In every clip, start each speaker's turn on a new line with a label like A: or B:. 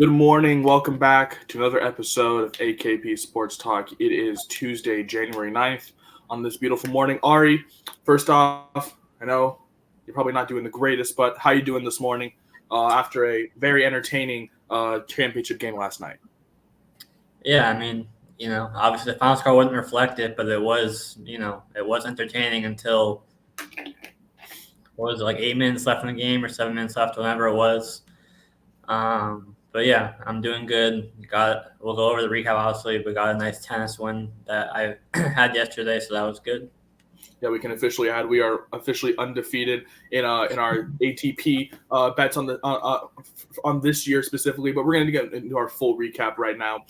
A: Good morning. Welcome back to another episode of AKP Sports Talk. It is Tuesday, January 9th on this beautiful morning. Ari, first off, I know you're probably not doing the greatest, but how you doing this morning after a very entertaining championship game last night?
B: Yeah, obviously the final score wouldn't reflect it, but it was entertaining until what was it, like 8 minutes left in the game or 7 minutes left, whatever it was. But yeah, I'm doing good. We'll go over the recap obviously, but got a nice tennis win that I had yesterday, so that was good.
A: Yeah, we can officially add we are officially undefeated in our ATP bets on this year specifically. But we're going to get into our full recap right now.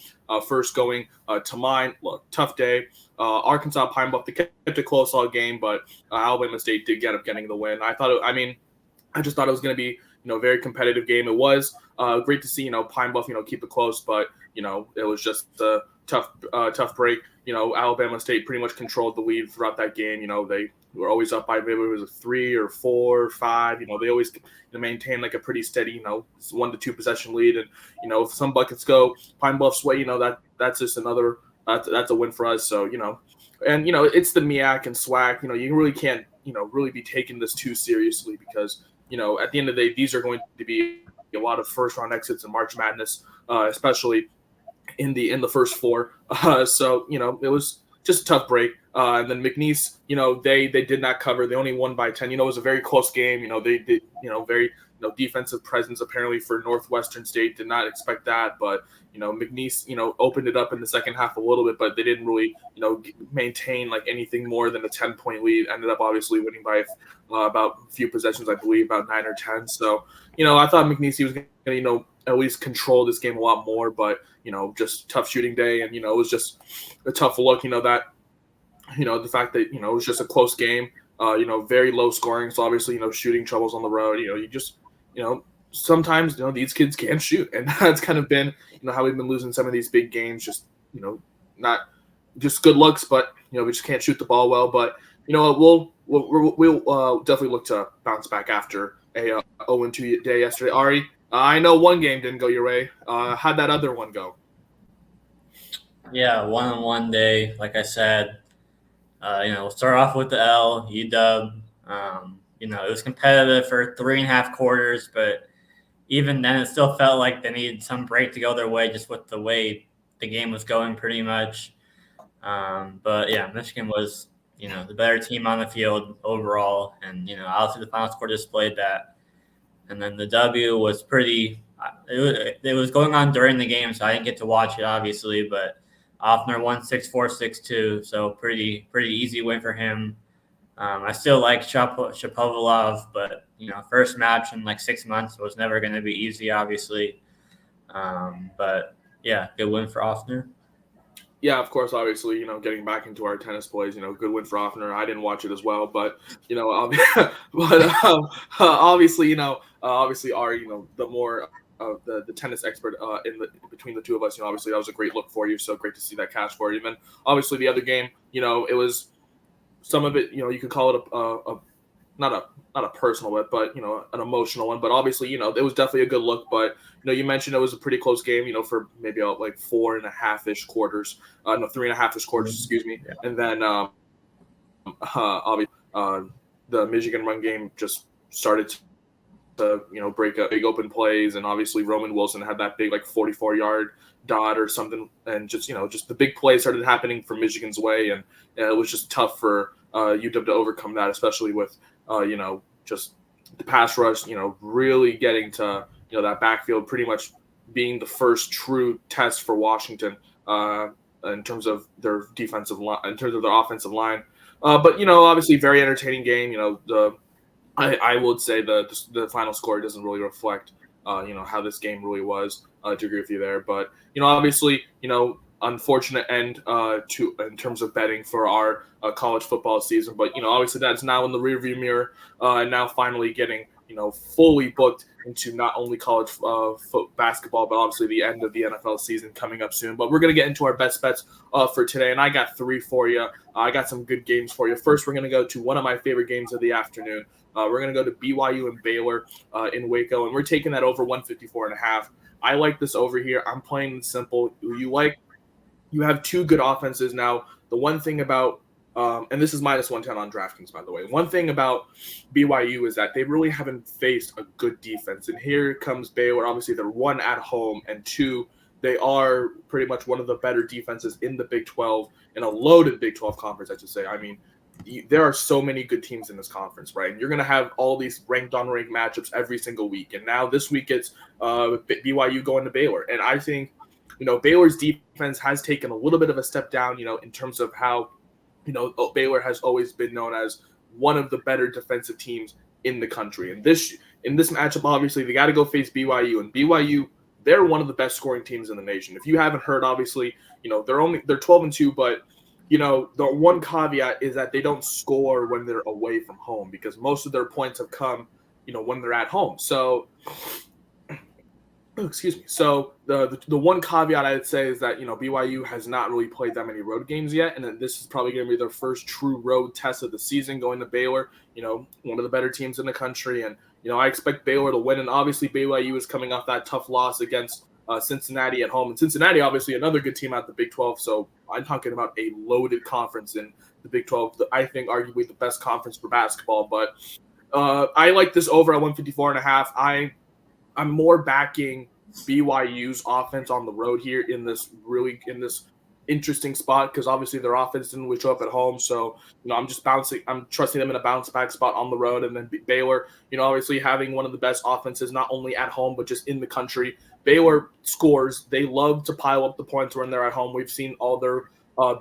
A: First, going to mine. Look, tough day. Arkansas Pine Bluff, they kept it close all game, but Alabama State did get up getting the win. I just thought it was going to be a very competitive game. It was great to see Pine Bluff keep it close, but it was just a tough break. Alabama State pretty much controlled the lead throughout that game. They were always up by maybe it was a 3 or 4 or 5. They always maintain like a pretty steady 1 to 2 possession lead, and if some buckets go Pine Bluff's way, that's just another that's a win for us. So and it's the MEAC and SWAC. You really can't really be taking this too seriously because at the end of the day, these are going to be a lot of first round exits in March Madness, especially in the first four. So it was just a tough break. And then McNeese, they did not cover. They only won by 10. It was a very close game. They did very defensive presence apparently for Northwestern State. Did not expect that, but McNeese opened it up in the second half a little bit, but they didn't really maintain like anything more than a 10-point lead. Ended up obviously winning by about a few possessions, I believe, about 9 or 10. So I thought McNeese was going to at least control this game a lot more, but just tough shooting day, and it was just a tough look. That the fact that it was just a close game, very low scoring. So obviously shooting troubles on the road. You just sometimes these kids can't shoot, and that's kind of been how we've been losing some of these big games. Just not just good looks, but we just can't shoot the ball well. But we'll definitely look to bounce back after a 0-2 day yesterday. Ari, I know one game didn't go your way. How'd that other one go?
B: Yeah, 1-on-1 day, like I said. We'll start off with the L, UW. It was competitive for 3.5 quarters, but even then, it still felt like they needed some break to go their way, just with the way the game was going, pretty much. But yeah, Michigan was the better team on the field overall, and obviously the final score displayed that. And then the W was pretty. It was going on during the game, so I didn't get to watch it obviously, but Offner won 6-4, 6-2, so pretty easy win for him. I still like Shapovalov, but first match in like 6 months was never going to be easy, obviously. But yeah, good win for Offner.
A: Yeah, of course, obviously, getting back into our tennis plays, good win for Offner. I didn't watch it as well, but obviously, obviously, Ari, the more the tennis expert between the two of us, obviously that was a great look for you. So great to see that cash for you. And then obviously the other game, it was some of it, you could call it a not a personal one, but an emotional one. But obviously, it was definitely a good look. But you mentioned it was a pretty close game, for maybe like 4.5-ish quarters, 3.5-ish quarters, excuse me.
B: Yeah.
A: And then obviously the Michigan run game just started to break up big open plays, and obviously Roman Wilson had that big like 44-yard dot or something, and just just the big plays started happening from Michigan's way, and it was just tough for UW to overcome that, especially with just the pass rush, really getting to that backfield, pretty much being the first true test for Washington in terms of their defensive line, in terms of their offensive line. But obviously very entertaining game. I would say the final score doesn't really reflect how this game really was. To agree with you there, but obviously unfortunate end to in terms of betting for our college football season. But obviously that's now in the rearview mirror, and now finally getting fully booked into not only college basketball, but obviously the end of the NFL season coming up soon. But we're gonna get into our best bets for today, and I got 3 for you. I got some good games for you. First, we're gonna go to one of my favorite games of the afternoon. We're going to go to BYU and Baylor in Waco, and we're taking that over 154.5. I like this over here. I'm playing it simple. You have two good offenses now. The one thing about and this is minus 110 on DraftKings, by the way. One thing about BYU is that they really haven't faced a good defense. And here comes Baylor. Obviously, they're one at home, and two, they are pretty much one of the better defenses in the Big 12, in a loaded Big 12 conference, I should say. I mean, there are so many good teams in this conference, right? And you're going to have all these ranked on ranked matchups every single week. And now this week it's BYU going to Baylor. And I think, Baylor's defense has taken a little bit of a step down, in terms of how, Baylor has always been known as one of the better defensive teams in the country. And in this matchup, obviously, they got to go face BYU. And BYU, they're one of the best scoring teams in the nation. If you haven't heard, obviously, they're 12-2, but the one caveat is that they don't score when they're away from home, because most of their points have come, when they're at home. So, excuse me. So the one caveat I'd say is that, BYU has not really played that many road games yet. And then this is probably going to be their first true road test of the season, going to Baylor, one of the better teams in the country. And, I expect Baylor to win. And obviously BYU is coming off that tough loss against Cincinnati at home. And Cincinnati, obviously, another good team out the Big 12. So I'm talking about a loaded conference in the Big 12. I think arguably the best conference for basketball. But I like this over at 154.5. I'm more backing BYU's offense on the road here in this interesting spot, because obviously their offense didn't show up at home. So, I'm trusting them in a bounce back spot on the road. And then Baylor, obviously having one of the best offenses, not only at home, but just in the country. Baylor scores. They love to pile up the points when they're at home. We've seen all their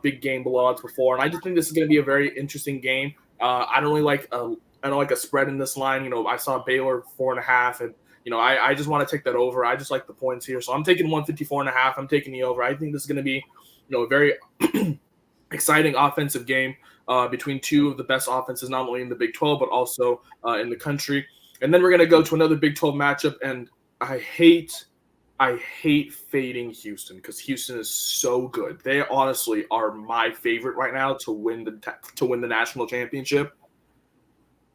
A: big game blowouts before. And I just think this is going to be a very interesting game. I don't like a spread in this line. I saw Baylor 4.5, and I just want to take that over. I just like the points here. So I'm taking 154.5. I'm taking the over. I think this is going to be, a very exciting offensive game between two of the best offenses, not only in the Big 12, but also in the country. And then we're going to go to another Big 12 matchup. And I hate fading Houston, because Houston is so good. They honestly are my favorite right now to win the national championship.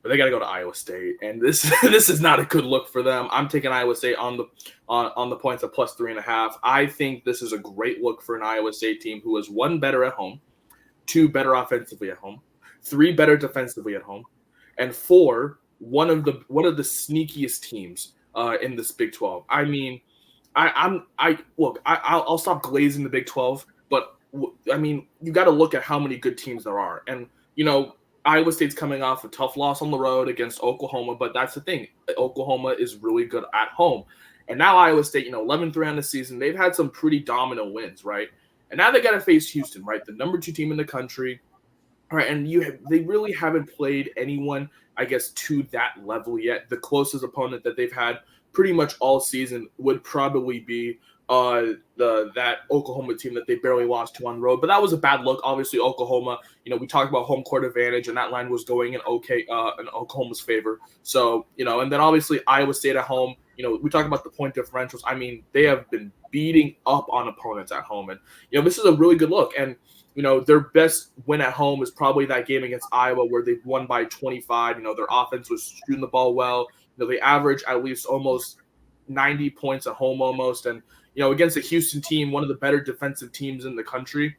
A: But they got to go to Iowa State, and this is not a good look for them. I'm taking Iowa State on the points at plus 3.5. I think this is a great look for an Iowa State team who is 1, better at home, 2, better offensively at home, 3, better defensively at home, and 4, one of the sneakiest teams in this Big 12. I mean, I'll stop glazing the Big 12, but I mean, you got to look at how many good teams there are, and Iowa State's coming off a tough loss on the road against Oklahoma, but that's the thing. Oklahoma is really good at home. And now Iowa State, 11-3 on the season, they've had some pretty dominant wins, right? And now they got to face Houston, right? The number 2 team in the country. All right, and they really haven't played anyone, I guess, to that level yet. The closest opponent that they've had pretty much all season would probably be that Oklahoma team that they barely lost to on the road. But that was a bad look. Obviously, Oklahoma, we talked about home court advantage, and that line was going in Oklahoma's favor. So, and then obviously Iowa State at home, we talk about the point differentials. I mean, they have been beating up on opponents at home. And, this is a really good look. And, their best win at home is probably that game against Iowa where they won by 25. Their offense was shooting the ball well. They average at least almost 90 points at home almost. And, against a Houston team, one of the better defensive teams in the country,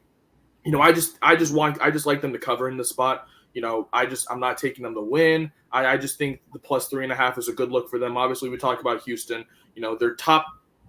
A: I just like them to cover in the spot. I'm not taking them to win. I just think the plus 3.5 is a good look for them. Obviously, we talk about Houston. They're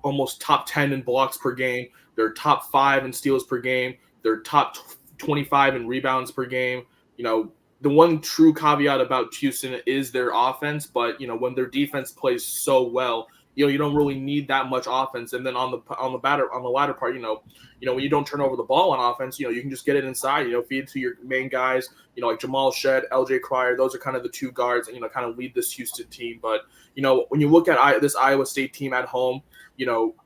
A: almost top 10 in blocks per game. They're top 5 in steals per game. They're top 25 in rebounds per game. The one true caveat about Houston is their offense, but when their defense plays so well, you don't really need that much offense. And then on the latter part, when you don't turn over the ball on offense, you can just get it inside, feed it to your main guys, like Jamal Shed, LJ Cryer. Those are kind of the 2 guards that, kind of lead this Houston team. But, when you look at this Iowa State team at home,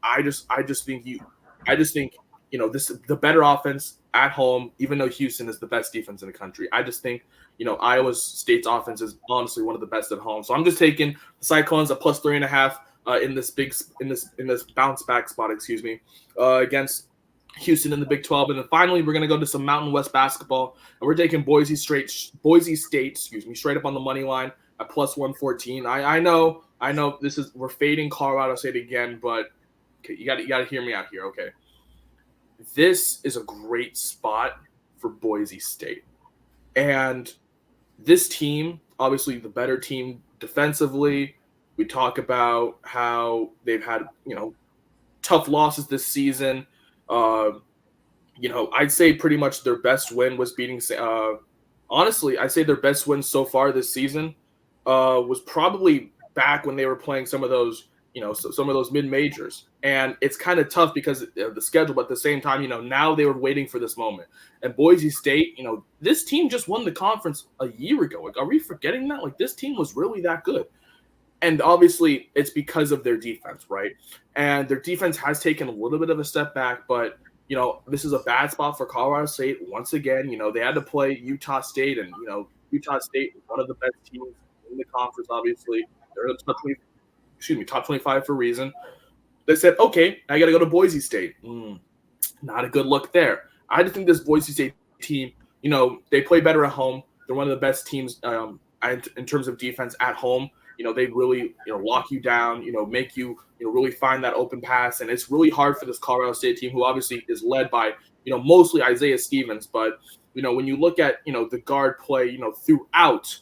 A: I just think this is the better offense at home, even though Houston is the best defense in the country. I just think, Iowa State's offense is honestly one of the best at home. So I'm just taking the Cyclones at plus 3.5 in this bounce back spot, against Houston in the Big 12. And then finally, we're going to go to some Mountain West basketball, and we're taking Boise State, straight up on the money line at plus 114. I know we're fading Colorado State again, but okay, you got to hear me out here. Okay, this is a great spot for Boise State, and this team, obviously the better team defensively. We talk about how they've had tough losses this season. Uh, I'd say pretty much their best win was beating. Honestly, I'd say their best win so far this season was probably back when they were playing some of those, some of those mid majors. And it's kind of tough because of the schedule, but at the same time, now they were waiting for this moment. And Boise State, this team just won the conference a year ago. Like, are we forgetting that? Like, this team was really that good. And obviously, it's because of their defense, right? And their defense has taken a little bit of a step back, but this is a bad spot for Colorado State. Once again, they had to play Utah State, and Utah State is one of the best teams in the conference. Obviously, they're in the top 25 for a reason. They said, okay, I got to go to Boise State. Not a good look there. I think this Boise State team, they play better at home. They're one of the best teams in terms of defense at home. They really, lock you down, make you, really find that open pass. And it's really hard for this Colorado State team, who obviously is led by, mostly Isaiah Stevens. But, when you look at, the guard play, throughout,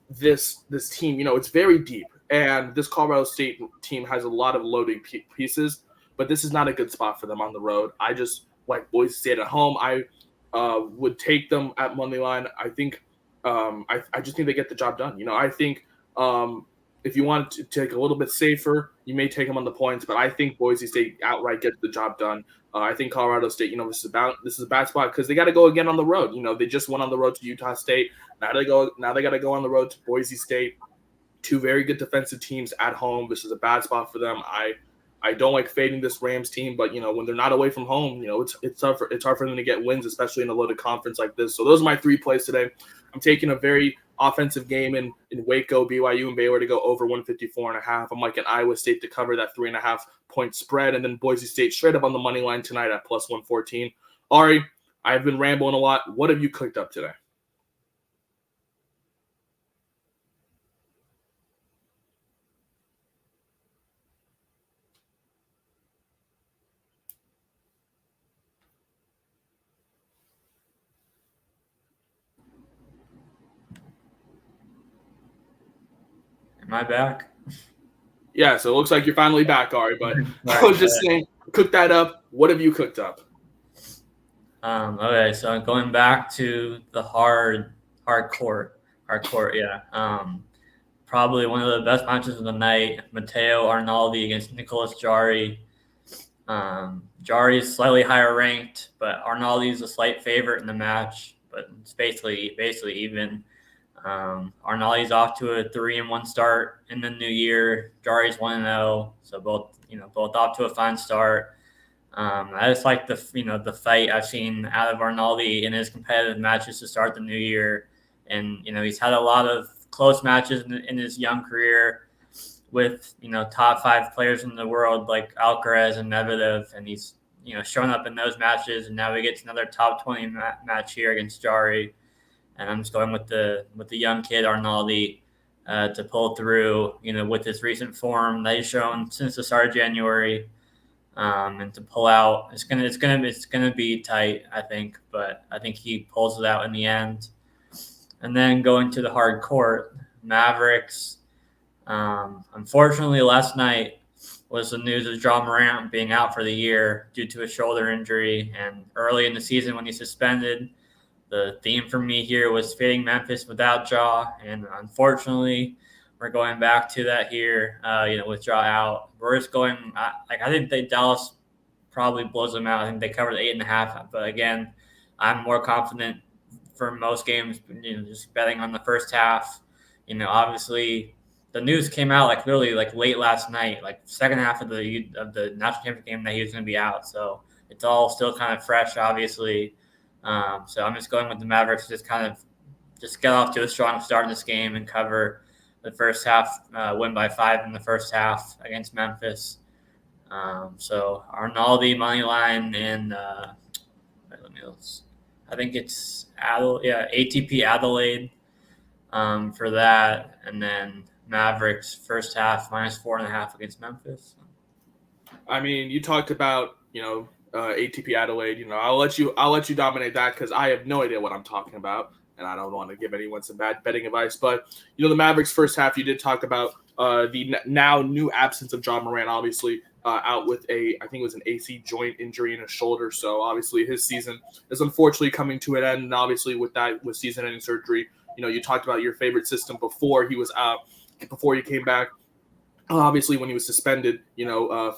A: this team, it's very deep. And this Colorado State team has a lot of loaded pieces, but this is not a good spot for them on the road. I just like Boise State at home. I would take them at money line. I think I just think they get the job done. I think if you want to take a little bit safer, you may take them on the points, but I think Boise State outright gets the job done. I think Colorado State, this is a bad spot because they got to go again on the road. They just went on the road to Utah State. Now they got to go on the road to Boise State. Two very good defensive teams at home. This is a bad spot for them. I don't like fading this Rams team, but when they're not away from home, it's hard for them to get wins, especially in a loaded conference like this. So those are my 3 plays today. I'm taking a very offensive game in Waco, BYU and Baylor to go over 154.5. I'm liking Iowa State to cover that 3.5 point spread, and then Boise State straight up on the money line tonight at plus 114. Ari, I've been rambling a lot. What have you clicked up today?
B: Am I back?
A: Yeah, so it looks like you're finally back, Ari, but I was just saying, cook that up. What have you cooked up?
B: Okay, so going back to the hard court, yeah. Probably one of the best matches of the night, Matteo Arnaldi against Nicholas Jarry. Jarry is slightly higher ranked, but Arnaldi is a slight favorite in the match, but it's basically even. Arnaldi's off to a 3-1 start in the new year. Jarry's 1-0, so both off to a fine start. I just like the fight I've seen out of Arnaldi in his competitive matches to start the new year, and he's had a lot of close matches in his young career with top 5 players in the world like Alcaraz and Medvedev, and he's shown up in those matches, and now he gets another top 20 match here against Jarry. And I'm just going with the young kid Arnaldi to pull through, with his recent form that he's shown since the start of January, and to pull out. It's gonna be tight, I think, but I think he pulls it out in the end. And then going to the hard court, Mavericks. Unfortunately, last night was the news of Ja Morant being out for the year due to a shoulder injury, and early in the season when he suspended. The theme for me here was fading Memphis without Ja, and unfortunately, we're going back to that here. With Ja out, we're just going. I think Dallas probably blows them out. I think they covered 8.5. But again, I'm more confident for most games. Just betting on the first half. Obviously, the news came out literally late last night, second half of the national championship game that he was going to be out. So it's all still kind of fresh, obviously. So I'm just going with the Mavericks, just get off to a strong start in this game and cover the first half, win by 5 in the first half against Memphis. So Arnaldi money line and I think it's ATP Adelaide. for that, and then Mavericks first half -4.5 against Memphis.
A: I mean, you talked about ATP Adelaide. I'll let you dominate that because I have no idea what I'm talking about, and I don't want to give anyone some bad betting advice. But the Mavericks first half, you did talk about the now new absence of John Moran, obviously out with I think it was an AC joint injury in his shoulder. So obviously his season is unfortunately coming to an end, and obviously with season-ending surgery, you talked about your favorite system before he came back. Obviously, when he was suspended,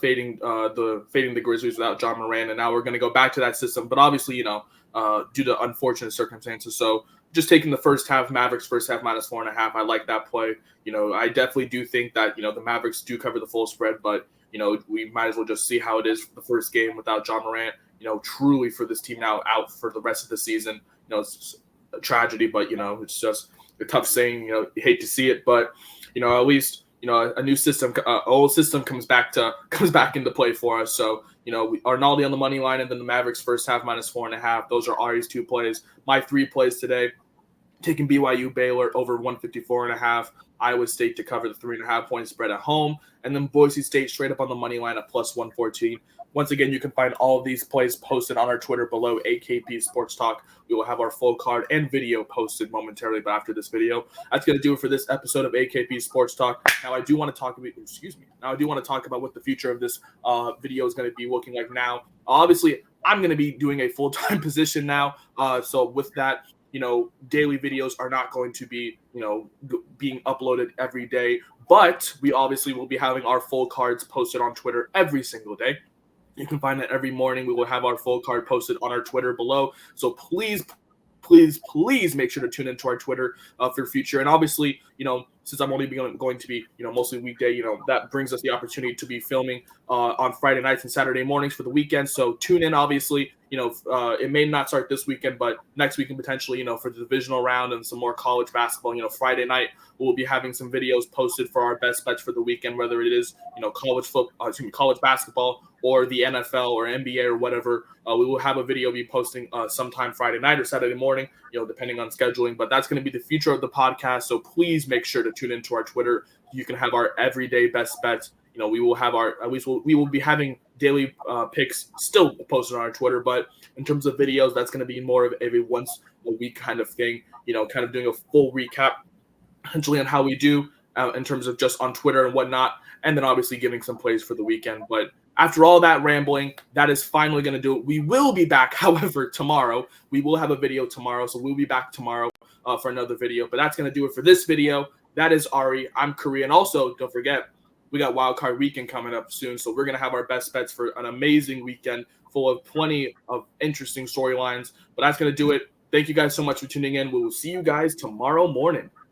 A: fading the Grizzlies without John Moran, and now we're going to go back to that system. But obviously, due to unfortunate circumstances, so just taking the first half, Mavericks first half -4.5. I like that play. I definitely do think that the Mavericks do cover the full spread, but we might as well just see how it is for the first game without John Moran. Truly for this team now out for the rest of the season. It's a tragedy, but it's just a tough saying. You hate to see it, but at least. A new system, old system comes back into play for us. So, Arnaldi on the money line, and then the Mavericks first half -4.5. Those are Ari's 2 plays. My 3 plays today, taking BYU Baylor over 154.5. Iowa State to cover the 3.5 point spread at home, and then Boise State straight up on the money line at +114. Once again, you can find all of these plays posted on our Twitter below, AKP Sports Talk. We will have our full card and video posted momentarily, but after this video. That's going to do it for this episode of AKP Sports Talk. Now, I do want to talk about what the future of this video is going to be looking like now. Obviously, I'm going to be doing a full-time position now. So with that, daily videos are not going to be, being uploaded every day, but we obviously will be having our full cards posted on Twitter every single day. You can find that every morning. We will have our full card posted on our Twitter below. So please make sure to tune into our Twitter for future. And obviously, since I'm only going to be, mostly weekday, that brings us the opportunity to be filming on Friday nights and Saturday mornings for the weekend. So tune in, obviously, it may not start this weekend, but next weekend potentially, for the divisional round and some more college basketball, Friday night, we'll be having some videos posted for our best bets for the weekend, whether it is, college basketball or the NFL or NBA or whatever. We will have a video be posting sometime Friday night or Saturday morning, depending on scheduling. But that's going to be the future of the podcast. So please make sure to tune into our Twitter. You can have our everyday best bets. We will have we will be having daily picks still posted on our Twitter. But in terms of videos, that's going to be more of a once a week kind of thing. Kind of doing a full recap, essentially on how we do in terms of just on Twitter and whatnot, and then obviously giving some plays for the weekend. But after all that rambling, that is finally going to do it. We will be back, however, tomorrow. We will have a video tomorrow, so we'll be back tomorrow for another video. But that's going to do it for this video. That is Ari. I'm Korea. And also, don't forget, we got Wildcard Weekend coming up soon, so we're going to have our best bets for an amazing weekend full of plenty of interesting storylines. But that's going to do it. Thank you guys so much for tuning in. We will see you guys tomorrow morning.